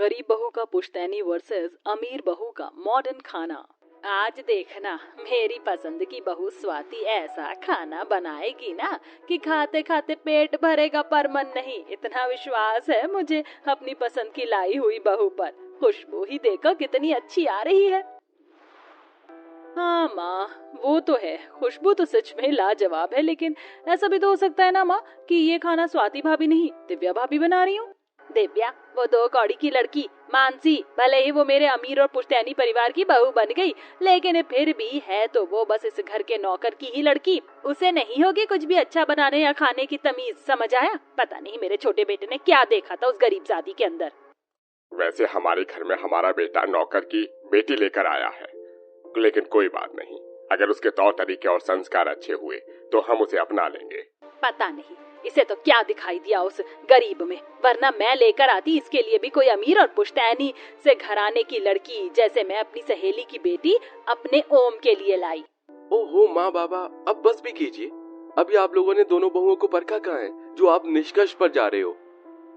गरीब बहू का पुश्तैनी वर्सेस अमीर बहू का मॉडर्न खाना। आज देखना मेरी पसंद की बहू स्वाति ऐसा खाना बनाएगी ना कि खाते खाते पेट भरेगा पर मन नहीं। इतना विश्वास है मुझे अपनी पसंद की लाई हुई बहू पर। खुशबू ही देखो कितनी अच्छी आ रही है। हाँ माँ, वो तो है, खुशबू तो सच में लाजवाब है, लेकिन ऐसा भी तो हो सकता है ना माँ कि ये खाना स्वाति भाभी नहीं दिव्या भाभी बना रही हूँ। दिव्या, वो दो कौड़ी की लड़की मानसी, भले ही वो मेरे अमीर और पुश्तैनी परिवार की बहू बन गई, लेकिन फिर भी है तो वो बस इस घर के नौकर की ही लड़की। उसे नहीं होगी कुछ भी अच्छा बनाने या खाने की तमीज, समझ आया? पता नहीं मेरे छोटे बेटे ने क्या देखा था उस गरीब जाति के अंदर। वैसे हमारे घर में हमारा बेटा नौकर की बेटी लेकर आया है, लेकिन कोई बात नहीं, अगर उसके तौर तरीके और संस्कार अच्छे हुए तो हम उसे अपना लेंगे। पता नहीं इसे तो क्या दिखाई दिया उस गरीब में, वरना मैं लेकर आती इसके लिए भी कोई अमीर और पुश्तैनी से घराने की लड़की, जैसे मैं अपनी सहेली की बेटी अपने ओम के लिए लाई। ओहो माँ बाबा, अब बस भी कीजिए। अभी आप लोगों ने दोनों बहुओं को परखा कहाँ है जो आप निष्कर्ष पर जा रहे हो?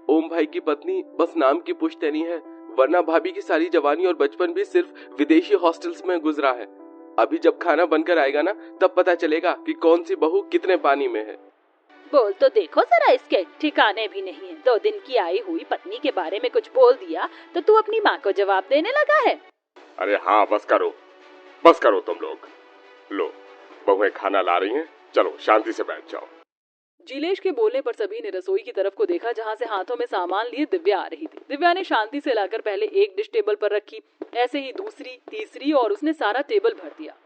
ओम भाई की पत्नी बस नाम की पुश्तैनी है, वरना भाभी की सारी जवानी और बचपन भी सिर्फ विदेशी हॉस्टल्स में गुजरा है। अभी जब खाना बनकर आएगा ना, तब पता चलेगा कि कौन सी बहू कितने पानी में है। बोल तो देखो जरा, इसके ठिकाने भी नहीं है। 2 दिन की आई हुई पत्नी के बारे में कुछ बोल दिया तो तू अपनी माँ को जवाब देने लगा है। अरे हाँ, बस करो तुम लोग। लो, बहुएं खाना ला रही हैं, चलो शांति से बैठ जाओ। जिलेश के बोलने पर सभी ने रसोई की तरफ को देखा, जहाँ से हाथों में सामान लिए दिव्या आ रही थी। दिव्या ने शांति से लाकर पहले एक डिश टेबल पर रखी, ऐसे ही दूसरी, तीसरी, और उसने सारा टेबल भर दिया।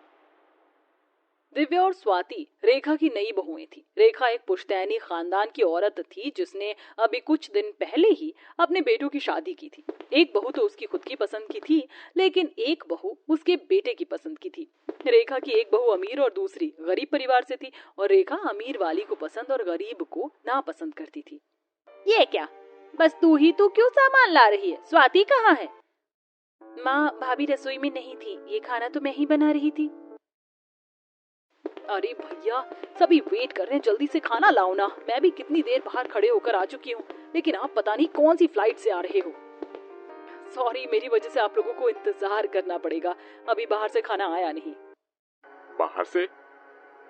दिव्या और स्वाति रेखा की नई बहुएं थी। रेखा एक पुश्तैनी खानदान की औरत थी जिसने अभी कुछ दिन पहले ही अपने बेटों की शादी की थी। एक बहू तो उसकी खुद की पसंद की थी, लेकिन एक बहू उसके बेटे की पसंद की थी। रेखा की एक बहू अमीर और दूसरी गरीब परिवार से थी, और रेखा अमीर वाली को पसंद और गरीब को नापसंद करती थी। ये क्या, बस तू क्यों सामान ला रही है? स्वाति कहाँ है? माँ, भाभी रसोई में नहीं थी, ये खाना तो मैं ही बना रही थी। अरे भैया, सभी वेट कर रहे हैं, जल्दी से खाना लाओ ना। मैं भी कितनी देर बाहर खड़े होकर आ चुकी हूँ, लेकिन आप पता नहीं कौन सी फ्लाइट से आ रहे हो। सॉरी, मेरी वजह से आप लोगों को इंतजार करना पड़ेगा, अभी बाहर से खाना आया नहीं। बाहर से?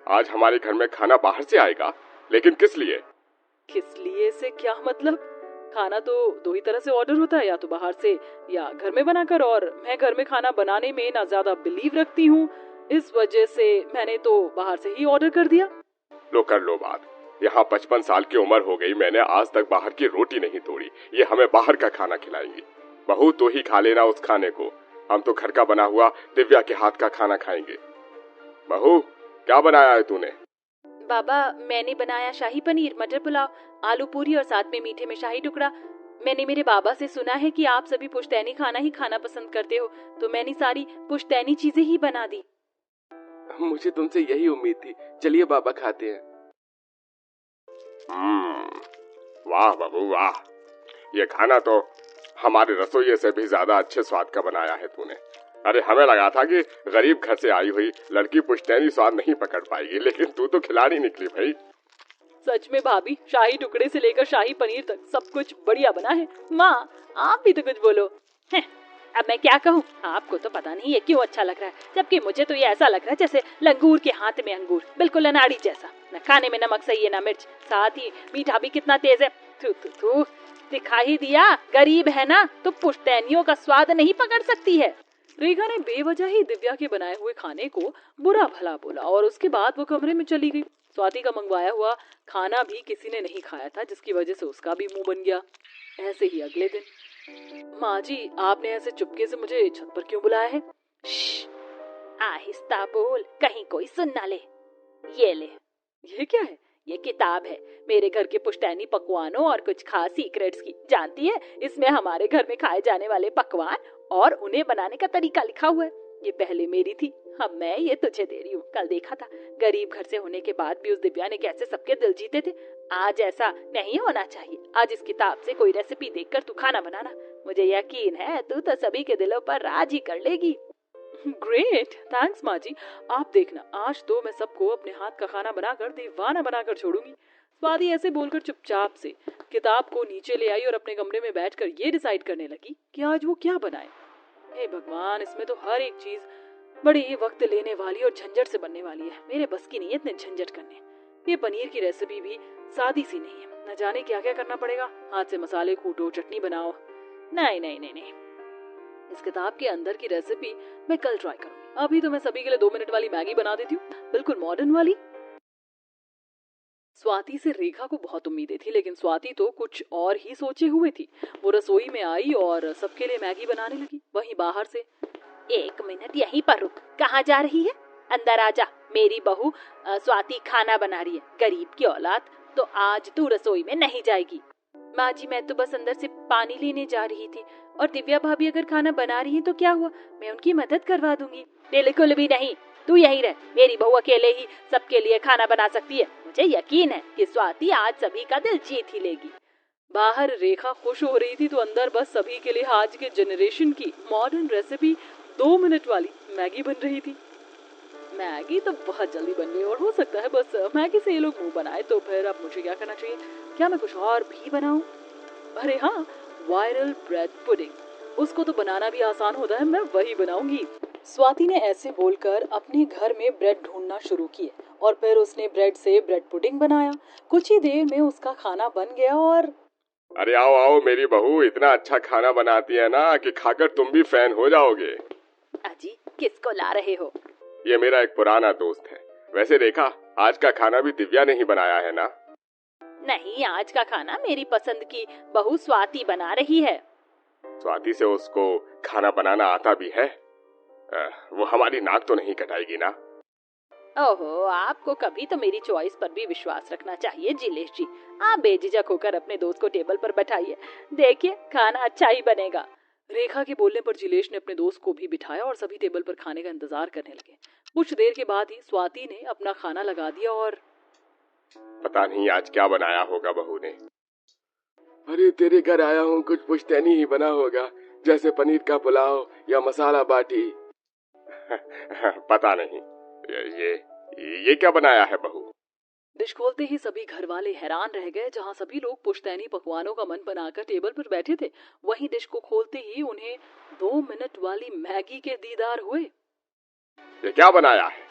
आज हमारे घर में खाना बाहर से आएगा, लेकिन किस लिए? किस लिए से क्या मतलब? खाना तो 2 ही तरह से ऑर्डर होता है, या तो बाहर से या घर में बनाकर, और मैं घर में खाना बनाने में ना ज्यादा बिलीव रखती हूँ, इस वजह से मैंने तो बाहर से ही ऑर्डर कर दिया। लो कर लो बात, यहाँ 55 साल की उम्र हो गई, मैंने आज तक बाहर की रोटी नहीं तोड़ी, ये हमें बाहर का खाना खिलाएंगी। बहू तो ही खा लेना उस खाने को, हम तो घर का बना हुआ दिव्या के हाथ का खाना खाएंगे। बहू, क्या बनाया है तूने? बाबा, मैंने बनाया शाही पनीर, मटर पुलाव, आलू पूरी और साथ में मीठे में शाही टुकड़ा। मैंने मेरे बाबा से सुना है कि आप सभी पुश्तैनी खाना ही खाना पसंद करते हो, तो मैंने सारी पुश्तैनी चीजें ही बना दी। मुझे तुमसे यही उम्मीद थी। चलिए बाबा, खाते हैं। वाह बहू वाह, ये खाना तो हमारे रसोइये से भी ज्यादा अच्छे स्वाद का बनाया है तूने। अरे हमें लगा था कि गरीब घर से आई हुई लड़की पुश्तैनी स्वाद नहीं पकड़ पाएगी, लेकिन तू तो खिलाड़ी निकली भाई। सच में भाभी, शाही टुकड़े से लेकर शाही पनीर तक सब कुछ बढ़िया बना है। माँ, आप भी तो कुछ बोलो। अब मैं क्या कहूँ, आपको तो पता नहीं ये क्यों अच्छा लग रहा है, जबकि मुझे तो ये ऐसा लग रहा है जैसे लंगूर के हाथ में अंगूर, बिल्कुल अनाड़ी जैसा। न खाने में नमक सही है न मिर्च, साथ ही मीठा भी कितना तेज है। थू थू थू, दिखा ही दिया, गरीब है ना तो पुश्तैनियों का स्वाद नहीं पकड़ सकती है। रेखा ने बेवजह ही दिव्या के बनाए हुए खाने को बुरा भला बोला, और उसके बाद वो कमरे में चली गई। स्वाति का मंगवाया हुआ खाना भी किसी ने नहीं खाया था, जिसकी वजह से उसका भी मुंह बन गया। ऐसे ही अगले दिन, माँ जी, आपने ऐसे चुपके से मुझे छत पर क्यों बुलाया है? आहिस्ता बोल, कहीं कोई सुन ना ले। ये ले। ये क्या है? ये किताब है मेरे घर के पुश्तैनी पकवानों और कुछ खास सीक्रेट्स की। जानती है, इसमें हमारे घर में खाए जाने वाले पकवान और उन्हें बनाने का तरीका लिखा हुआ है। ये पहले मेरी थी, अब मैं ये तुझे दे रही हूँ। कल देखा था, गरीब घर से होने के बाद भी उस दिव्या ने कैसे सबके दिल जीते थे। आज ऐसा नहीं होना चाहिए। आज इस किताब से कोई रेसिपी देखकर तू खाना बनाना, मुझे यकीन है तू तो सभी के दिलों पर राज ही कर लेगी। ग्रेट, थैंक्स माँ जी। आप देखना, आज तो मैं सबको अपने हाथ का खाना बनाकर दीवाना बनाकर छोड़ूंगी। स्वाति ऐसे बोलकर चुपचाप से किताब को नीचे ले आई और अपने कमरे में बैठकर ये डिसाइड करने लगी कि आज वो क्या बनाए। हे भगवान, इसमें तो हर एक चीज बड़ी ही वक्त लेने वाली और झंझट से बनने वाली है। मेरे बस की नहीं है इतने झंझट करने। ये पनीर की रेसिपी भी सादी सी नहीं है, न जाने क्या क्या करना पड़ेगा। हाथ से मसाले कूटो, चटनी बनाओ। नहीं नहीं नहीं नहीं, इस किताब के अंदर की रेसिपी मैं कल ट्राई करूंगी। अभी तो मैं सभी के लिए 2 मिनट वाली मैगी बना देती हूँ, बिल्कुल मॉडर्न वाली। स्वाति से रेखा को बहुत उम्मीदें थी, लेकिन स्वाति तो कुछ और ही सोचे हुए थी। वो रसोई में आई और सबके लिए मैगी बनाने लगी। वहीं बाहर से, 1 मिनट यहीं पर रुक, कहाँ जा रही है? अंदर आजा, मेरी बहू स्वाति खाना बना रही है। गरीब की औलाद, तो आज तू रसोई में नहीं जाएगी। माँ जी, मैं तो बस अंदर से पानी लेने जा रही थी, और दिव्या भाभी अगर खाना बना रही है तो क्या हुआ, मैं उनकी मदद करवा दूंगी। बिल्कुल भी नहीं, तू यहीं रह। मेरी बहू अकेले ही सबके लिए खाना बना सकती है। मुझे यकीन है कि स्वाति आज सभी का दिल जीत ही लेगी। बाहर रेखा खुश हो रही थी तो अंदर बस सभी के लिए आज के जनरेशन की मॉडर्न रेसिपी 2 मिनट वाली मैगी बन रही थी। मैगी तो बहुत जल्दी बन गई, और हो सकता है बस मैगी से ये लोग मुंह बनाए। तो फिर अब मुझे क्या करना चाहिए? क्या मैं कुछ और भी बनाऊं? अरे हाँ, वायरल ब्रेड पुडिंग, उसको तो बनाना भी आसान होता है, मैं वही बनाऊंगी। स्वाति ने ऐसे बोलकर अपने घर में ब्रेड ढूंढना शुरू किए और फिर उसने ब्रेड से ब्रेड पुडिंग बनाया। कुछ ही देर में उसका खाना बन गया। और अरे आओ आओ, मेरी बहू इतना अच्छा खाना बनाती है ना कि खाकर तुम भी फैन हो जाओगे। अजी, किसको ला रहे हो? ये मेरा एक पुराना दोस्त है। वैसे रेखा, आज का खाना भी दिव्या ने ही बनाया है ना? नहीं, आज का खाना मेरी पसंद की बहू स्वाति बना रही है। स्वाति से उसको खाना बनाना आता भी है? वो हमारी नाक तो नहीं कटाएगी ना? ओहो, आपको कभी तो मेरी चॉइस पर भी विश्वास रखना चाहिए जिलेश जी। आप बेझिझक होकर अपने दोस्त को टेबल पर बैठाइए, देखिए खाना अच्छा ही बनेगा। रेखा के बोलने पर जिलेश ने अपने दोस्त को भी बिठाया और सभी टेबल पर खाने का इंतजार करने लगे। कुछ देर के बाद ही स्वाति ने अपना खाना लगा दिया और पता नहीं आज क्या बनाया होगा बहू ने। अरे तेरे घर आया हूँ, कुछ पुश्तैनी ही बना होगा, जैसे पनीर का पुलाव या मसाला बाटी। पता नहीं, ये क्या बनाया है बहू? डिश खोलते ही सभी घर वाले हैरान रह गए। जहां सभी लोग पुश्तैनी पकवानों का मन बनाकर टेबल पर बैठे थे, वहीं डिश को खोलते ही उन्हें 2 मिनट वाली मैगी के दीदार हुए। ये क्या बनाया है?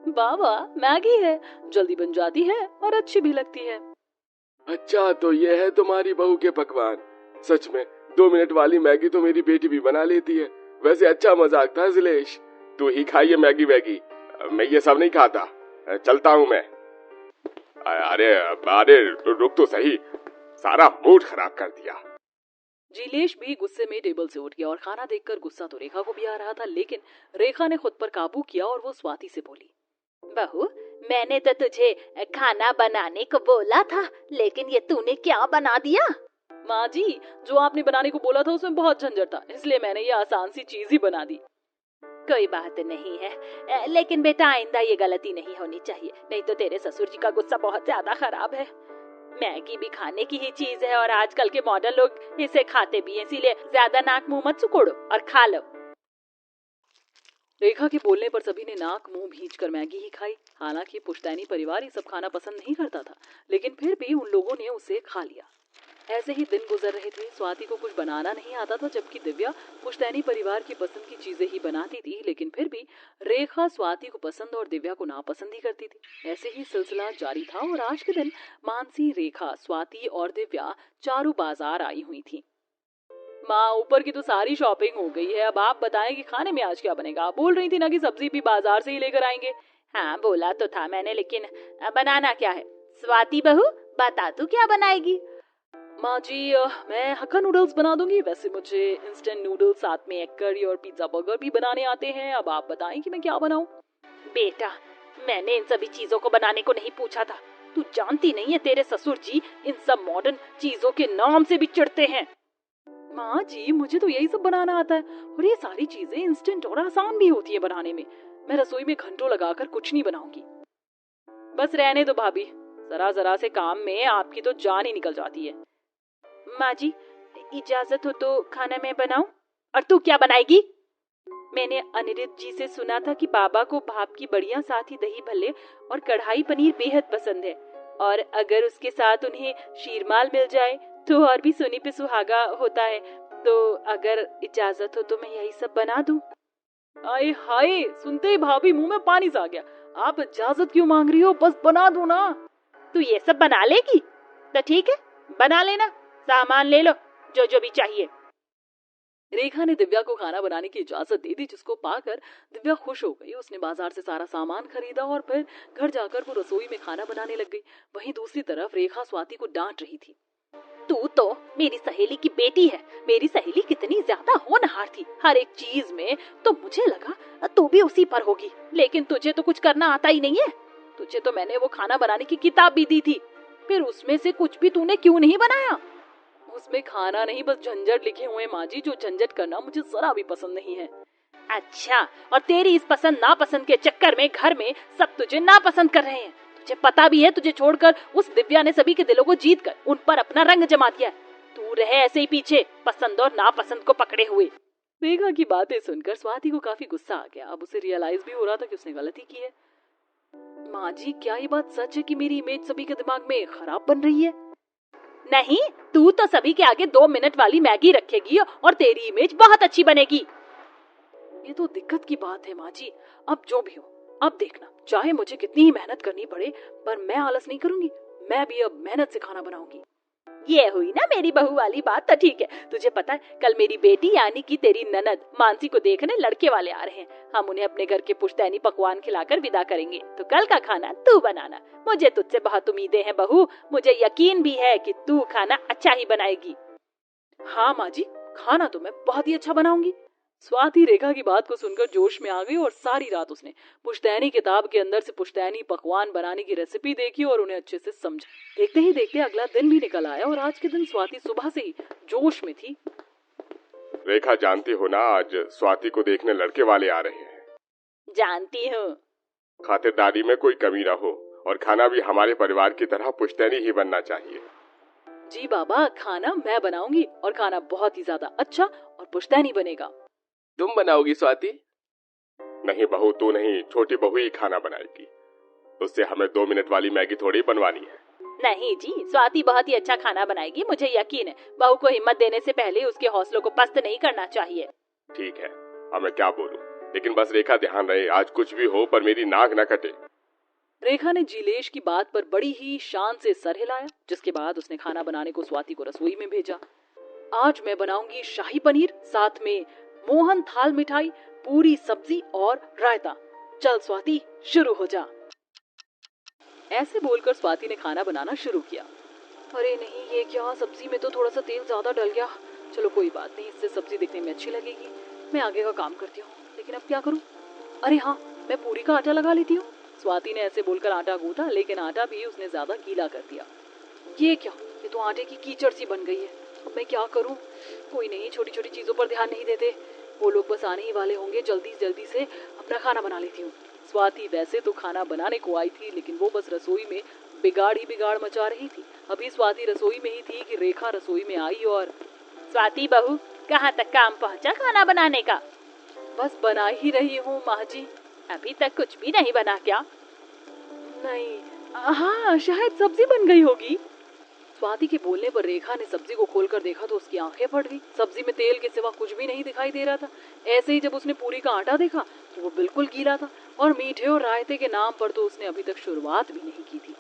बाबा, मैगी है, जल्दी बन जाती है और अच्छी भी लगती है। अच्छा, तो ये है तुम्हारी बहू के पकवान। सच में 2 मिनट वाली मैगी तो मेरी बेटी भी बना लेती है। वैसे अच्छा मजाक था जिलेश। तू ही खाइए मैगी वैगी, मैं ये सब नहीं खाता। चलता हूँ मैं। अरे अरे रुक तो सही, सारा मूड खराब कर दिया। जिलेश भी गुस्से में टेबल से उठ गया और खाना देखकर गुस्सा तो रेखा को भी आ रहा था, लेकिन रेखा ने खुद पर काबू किया और वो स्वाति से बोली, बहू, मैंने तो तुझे खाना बनाने को बोला था, लेकिन ये तूने क्या बना दिया? माँ जी, जो आपने बनाने को बोला था उसमें बहुत झंझट था, इसलिए मैंने ये आसान सी चीज ही बना दी। कोई बात नहीं है, लेकिन बेटा आइंदा ये गलती नहीं होनी चाहिए, नहीं तो तेरे ससुर जी का गुस्सा बहुत ज्यादा खराब है। मैगी भी खाने की ही चीज है और आजकल के मॉडर्न लोग इसे खाते भी हैं, इसीलिए ज्यादा नाक मुंह मत सुकोड़ो और खा लो। रेखा के बोलने पर सभी ने नाक मुंह भींचकर मैगी ही खाई। हालांकि पुश्तैनी परिवार ये सब खाना पसंद नहीं करता था, लेकिन फिर भी उन लोगों ने उसे खा लिया। ऐसे ही दिन गुजर रहे थे। स्वाति को कुछ बनाना नहीं आता था, जबकि दिव्या पुश्तैनी परिवार की पसंद की चीजें ही बनाती थी, लेकिन फिर भी रेखा स्वाति को पसंद और दिव्या को नापसंद ही करती थी। ऐसे ही सिलसिला जारी था और आज के दिन मानसी, रेखा, स्वाति और दिव्या चारों बाजार आई हुई थी। माँ, ऊपर की तो सारी शॉपिंग हो गई है, अब आप बताएं कि खाने में आज क्या बनेगा। आप बोल रही थी ना कि सब्जी भी बाजार से ही लेकर आएंगे। हाँ, बोला तो था मैंने, लेकिन बनाना क्या है? स्वाति बहू, बता तू क्या बनाएगी? माँ जी, मैं हक्का नूडल्स बना दूंगी। वैसे मुझे इंस्टेंट नूडल्स, साथ में एग करी और पिज्जा बर्गर भी बनाने आते हैं। अब आप बताएं कि मैं क्या बनाऊं? बेटा, मैंने इन सभी चीजों को बनाने को नहीं पूछा था। तू जानती नहीं है, तेरे ससुर जी इन सब मॉडर्न चीजों के नाम से भी चिढ़ते हैं। माँ जी, मुझे तो यही सब बनाना आता है और ये सारी चीजें इंस्टेंट और आसान भी होती है बनाने में। मैं रसोई में घंटों लगाकर कुछ नहीं बनाऊंगी। बस रहने दो भाभी, जरा जरा से काम में आपकी तो जान ही निकल जाती है। माँ जी, इजाजत हो तो खाना मैं बनाऊं? और तू क्या बनाएगी? मैंने अनिरुद्ध जी से सुना था कि बाबा को भाप की बढ़िया, साथ ही दही भल्ले और कढ़ाई पनीर बेहद पसंद है। और अगर उसके साथ उन्हें शीरमाल मिल जाए तो और भी सोनी पे सुहागा होता है। तो अगर इजाजत हो तो मैं यही सब बना दूं। आए हाय, सुनते ही भाभी मुंह में पानी सा आ गया। आप इजाजत क्यों मांग रही हो, बस बना दो ना। तू ये सब बना लेगी तो ठीक है, बना लेना, सामान ले लो जो जो भी चाहिए। रेखा ने दिव्या को खाना बनाने की इजाजत दे दी, जिसको पाकर दिव्या खुश हो गई। उसने बाजार से सारा सामान खरीदा और फिर घर जाकर वो रसोई में खाना बनाने लग गई। वहीं दूसरी तरफ रेखा स्वाति को डांट रही थी। तू तो मेरी सहेली की बेटी है, मेरी सहेली कितनी ज्यादा होनहार थी हर एक चीज में, तो मुझे लगा तू भी उसी पर होगी, लेकिन तुझे तो कुछ करना आता ही नहीं है। तुझे तो मैंने वो खाना बनाने की किताब भी दी थी, फिर उसमें से कुछ भी तूने क्यों नहीं बनाया? उसमें खाना नहीं, बस झंझट लिखे हुए माँ जी, जो झंझट करना मुझे जरा भी पसंद नहीं है। अच्छा, और तेरी इस पसंद नापसंद के चक्कर में घर में सब तुझे नापसंद कर रहे हैं। तुझे पता भी है तुझे छोड़कर उस दिव्या ने सभी के दिलों को जीत कर उन पर अपना रंग जमा दिया है। तू रहे ऐसे ही पीछे, पसंद और नापसंद को पकड़े हुए। रेखा की बातें सुनकर स्वाति को काफी गुस्सा आ गया। अब उसे रियलाइज भी हो रहा था कि उसने गलती की है। माँ जी, क्या ये बात सच है कि मेरी इमेज सभी के दिमाग में खराब बन रही है? नहीं, तू तो सभी के आगे 2 मिनट वाली मैगी रखेगी और तेरी इमेज बहुत अच्छी बनेगी। ये तो दिक्कत की बात है माँ जी। अब जो भी हो, अब देखना, चाहे मुझे कितनी ही मेहनत करनी पड़े, पर मैं आलस नहीं करूंगी। मैं भी अब मेहनत से खाना बनाऊंगी। ये हुई ना मेरी बहू वाली बात, तो ठीक है। तुझे पता है, कल मेरी बेटी यानी कि तेरी ननद मानसी को देखने लड़के वाले आ रहे हैं। हम उन्हें अपने घर के पुश्तैनी पकवान खिलाकर विदा करेंगे, तो कल का खाना तू बनाना। मुझे तुझसे बहुत उम्मीदें हैं बहू, मुझे यकीन भी है कि तू खाना अच्छा ही बनाएगी। हाँ माँ जी, खाना तो मैं बहुत ही अच्छा बनाऊंगी। स्वाति रेखा की बात को सुनकर जोश में आ गई और सारी रात उसने पुश्तैनी किताब के अंदर से पुश्तैनी पकवान बनाने की रेसिपी देखी और उन्हें अच्छे से समझा। देखते ही देखते अगला दिन भी निकल आया और आज के दिन स्वाति सुबह से ही जोश में थी। रेखा, जानती हो ना, आज स्वाति को देखने लड़के वाले आ रहे हैं। जानती हूँ। खातिरदारी में कोई कमी ना हो और खाना भी हमारे परिवार की तरह पुश्तैनी ही बनना चाहिए। जी बाबा, खाना मैं बनाऊंगी और खाना बहुत ही ज्यादा अच्छा और पुश्तैनी बनेगा। तुम बनाओगी स्वाति? नहीं बहू, तू नहीं, छोटी बहू ही खाना बनाएगी। उससे हमें 2 मिनट वाली मैगी थोड़ी बनवानी है। नहीं जी, स्वाति बहुत ही अच्छा खाना बनाएगी, मुझे यकीन है। बहू को हिम्मत देने से पहले उसके हौसलों को पस्त नहीं करना चाहिए। ठीक है, अब मैं क्या बोलूं, लेकिन बस रेखा ध्यान रहे, आज कुछ भी हो पर मेरी नाक न कटे। रेखा ने जिलेश की बात पर बड़ी ही शान से सर हिलाया, जिसके बाद उसने खाना बनाने को स्वाति को रसोई में भेजा। आज मैं बनाऊंगी शाही पनीर, साथ में मोहन थाल मिठाई, पूरी सब्जी और रायता। चल स्वाति, शुरू हो जा। ऐसे बोलकर स्वाति ने खाना बनाना शुरू किया। अरे नहीं, ये क्या, सब्जी में तो थोड़ा सा तेल ज्यादा डल गया। चलो कोई बात नहीं, इससे सब्जी दिखने में अच्छी लगेगी। मैं आगे का काम करती हूँ, लेकिन अब क्या करूँ? अरे हाँ, मैं पूरी का आटा लगा लेती हूँ। स्वाति ने ऐसे बोलकर आटा गूंथा, लेकिन आटा भी उसने ज्यादा गीला कर दिया। ये क्या, ये तो आटे की कीचड़ सी बन गई है। अब मैं क्या करूं? कोई नहीं, छोटी छोटी चीजों पर ध्यान नहीं देते। वो लोग बस आने ही वाले होंगे, जल्दी जल्दी से अपना खाना बना लेती हूँ। स्वाति वैसे तो खाना बनाने को आई थी, लेकिन वो बस रसोई में बिगाड़ ही बिगाड़ मचा रही थी। अभी स्वाति रसोई में ही थी कि रेखा रसोई में आई और स्वाति बहू, कहाँ तक काम पहुँचा खाना बनाने का? बस बना ही रही हूँ माँ जी। अभी तक कुछ भी नहीं बना क्या? नहीं, हाँ, शायद सब्जी बन गई होगी। स्वाति के बोलने पर रेखा ने सब्जी को खोलकर देखा तो उसकी आंखें फट गई। सब्जी में तेल के सिवा कुछ भी नहीं दिखाई दे रहा था। ऐसे ही जब उसने पूरी का आटा देखा तो वो बिल्कुल गीला था, और मीठे और रायते के नाम पर तो उसने अभी तक शुरुआत भी नहीं की थी।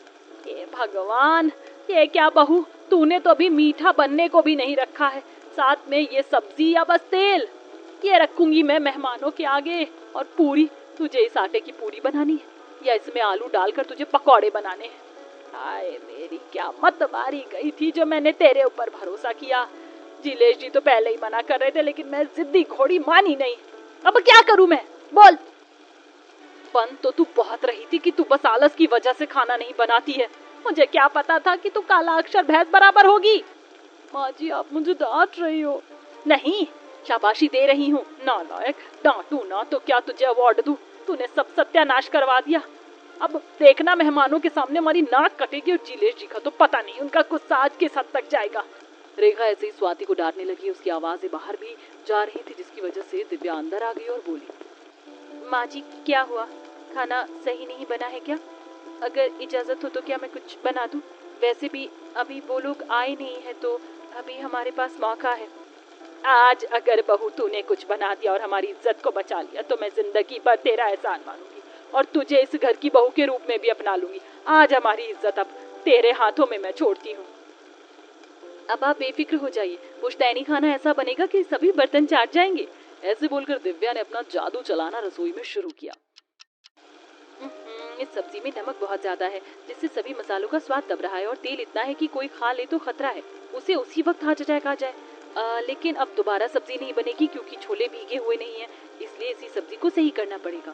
ये भगवान, ये क्या बहू, तूने तो अभी मीठा बनने को भी नहीं रखा है, साथ में ये सब्जी या बस तेल? ये रखूंगी मैं मेहमानों के आगे। और पूरी, तुझे इस आटे की पूरी बनानी है या इसमें आलू डालकर तुझे पकौड़े बनाने हैं? हाय मेरी, क्या मत मारी गई थी जो मैंने तेरे ऊपर भरोसा किया। जिलेश जी तो पहले ही मना कर रहे थे, लेकिन मैं जिद्दी घोड़ी मानी नहीं। अब क्या करूं मैं, बोल। बन तो तू बहुत रही थी कि तू बस आलस की वजह से खाना नहीं बनाती है। मुझे क्या पता था कि तू काला अक्षर भैंस बराबर होगी। माँ जी, आप मुझे डांट रही हो? नहीं, शाबाशी दे रही हूँ। नालायक, डांटू ना तो क्या तुझे अवार्ड दूं? तूने सब सत्यानाश करवा दिया। अब देखना, मेहमानों के सामने हमारी नाक कटेगी और जिलेश जी का तो पता नहीं उनका गुस्सा आज किस हद तक जाएगा। रेखा ऐसे ही स्वाति को डांटने लगी। उसकी आवाजें बाहर भी जा रही थी, जिसकी वजह से दिव्या अंदर आ गई और बोली, माँ जी क्या हुआ, खाना सही नहीं बना है क्या? अगर इजाजत हो तो क्या मैं कुछ बना दूं? वैसे भी अभी वो लोग आए नहीं है तो अभी हमारे पास मौका है। आज अगर बहू तूने कुछ बना दिया और हमारी इज्जत को बचा लिया तो मैं जिंदगी भर तेरा एहसान मानूंगी और तुझे इस घर की बहू के रूप में भी अपना लूंगी। आज हमारी इज्जत अब तेरे हाथों में मैं छोड़ती हूँ। अब आप बेफिक्र हो जाइए, पुश्तैनी खाना ऐसा बनेगा कि सभी बर्तन चाट जाएंगे। ऐसे बोलकर दिव्या ने अपना जादू चलाना रसोई में शुरू किया। इस सब्जी में नमक बहुत ज्यादा है जिससे सभी मसालों का स्वाद दब रहा है और तेल इतना है कि कोई खा ले तो खतरा है उसे उसी वक्त हार्ट अटैक आ जाए। लेकिन अब दोबारा सब्जी नहीं बनेगी क्योंकि छोले भीगे हुए नहीं हैं, इसलिए इसी सब्जी को सही करना पड़ेगा।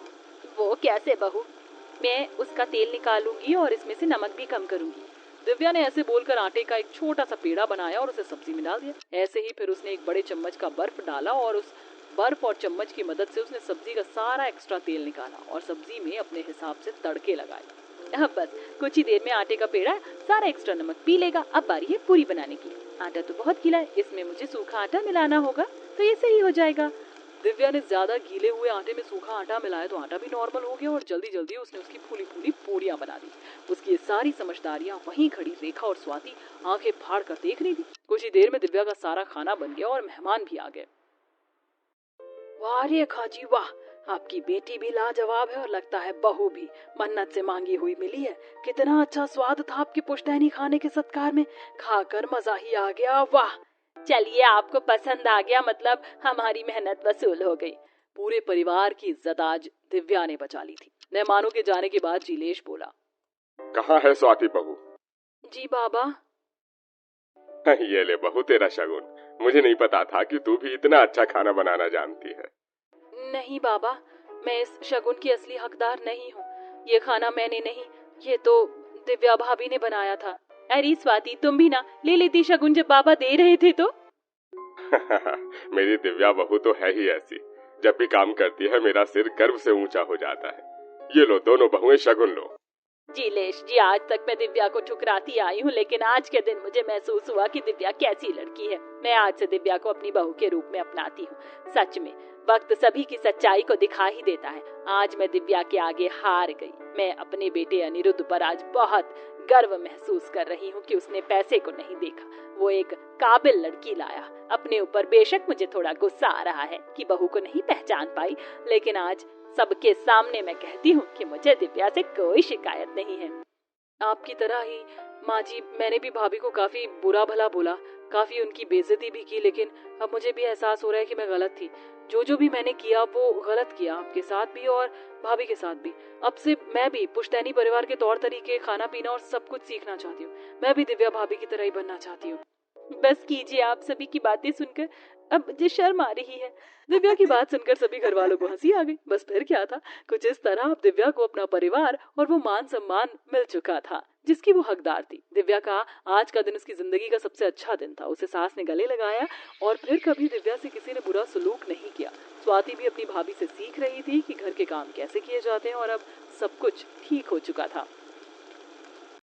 वो कैसे बहू? मैं उसका तेल निकालूंगी और इसमें से नमक भी कम करूंगी। दिव्या ने ऐसे बोलकर आटे का एक छोटा सा पेड़ा बनाया और उसे सब्जी में डाल दिया। ऐसे ही फिर उसने एक बड़े चम्मच का बर्फ डाला और उस बर्फ और चम्मच की मदद से उसने सब्जी का सारा एक्स्ट्रा तेल निकाला और सब्जी में अपने हिसाब से तड़के लगाए। अब बस कुछ ही देर में आटे का पेड़ा सारा एक्स्ट्रा नमक पी लेगा। अब बारी है पूरी बनाने की। आटा तो बहुत गीला है, इसमें मुझे सूखा आटा मिलाना होगा तो ये सही हो जाएगा। दिव्या ने ज्यादा गीले हुए आटे में सूखा आटा मिलाया तो आटा भी नॉर्मल हो गया और जल्दी जल्दी उसने उसकी फूली फूली पूरियां बना दी। उसकी ये सारी समझदारियां वहीं खड़ी रेखा और स्वाति आंखें फाड़ कर देख रही थी। कुछ ही देर में दिव्या का सारा खाना बन गया और मेहमान भी आ गए। वाह रे खाजी वाह, आपकी बेटी भी लाजवाब है और लगता है बहू भी मन्नत से मांगी हुई मिली है। कितना अच्छा स्वाद था आपके पुश्तैनी खाने के सत्कार में, खाकर मजा ही आ गया। वाह, चलिए आपको पसंद आ गया मतलब हमारी मेहनत वसूल हो गई। पूरे परिवार की इज्जत आज दिव्या ने बचा ली थी। मेहमानों के जाने के बाद जिलेश बोला, कहाँ है स्वाति बहू? जी बाबा। ये ले बहू तेरा शगुन। मुझे नहीं पता था कि तू भी इतना अच्छा खाना बनाना जानती है। नहीं बाबा, मैं इस शगुन की असली हकदार नहीं हूँ। ये खाना मैंने नहीं, ये तो दिव्या भाभी ने बनाया था। अरे स्वाति, तुम भी ना ले लेती शगुन जब बाबा दे रहे थे तो। मेरी दिव्या बहू तो है ही ऐसी, जब भी काम करती है मेरा सिर गर्व से ऊंचा हो जाता है। ये लो दोनों बहुएं शगुन लो। जिलेश जी, आज तक मैं दिव्या को ठुकराती आई हूँ लेकिन आज के दिन मुझे महसूस हुआ कि दिव्या कैसी लड़की है। मैं आज से दिव्या को अपनी बहू के रूप में अपनाती हूँ। सच में वक्त सभी की सच्चाई को दिखा ही देता है। आज मैं दिव्या के आगे हार गई। मैं अपने बेटे अनिरुद्ध पर आज बहुत गर्व महसूस कर रही हूँ कि उसने पैसे को नहीं देखा, वो एक काबिल लड़की लाया। अपने ऊपर बेशक मुझे थोड़ा गुस्सा आ रहा है कि बहू को नहीं पहचान पाई, लेकिन आज सबके सामने मैं कहती हूँ कि मुझे दिव्या से कोई शिकायत नहीं है। आपकी तरह ही माँ जी, मैंने भी भाभी को काफी बुरा भला बोला, काफी उनकी बेइज्जती भी की, लेकिन अब मुझे भी एहसास हो रहा है कि मैं गलत थी। जो भी मैंने किया वो गलत किया, आपके साथ भी और भाभी के साथ भी। अब से मैं भी पुश्तैनी परिवार के तौर तरीके, खाना पीना और सब कुछ सीखना चाहती हूँ। मैं भी दिव्या भाभी की तरह ही बनना चाहती हूँ। बस कीजिए, आप सभी की बातें सुनकर अब मुझे शर्म आ रही है। दिव्या की बात सुनकर सभी घर वालों को हंसी आ गई। बस फिर क्या था, कुछ इस तरह अब दिव्या को अपना परिवार और वो मान सम्मान मिल चुका था जिसकी वो हकदार थी। दिव्या का आज का दिन उसकी जिंदगी का सबसे अच्छा दिन था। उसे सास ने गले लगाया और फिर कभी दिव्या से किसी ने बुरा सलूक नहीं किया। स्वाति भी अपनी भाभी से सीख रही थी कि घर के काम कैसे किए जाते हैं और अब सब कुछ ठीक हो चुका था।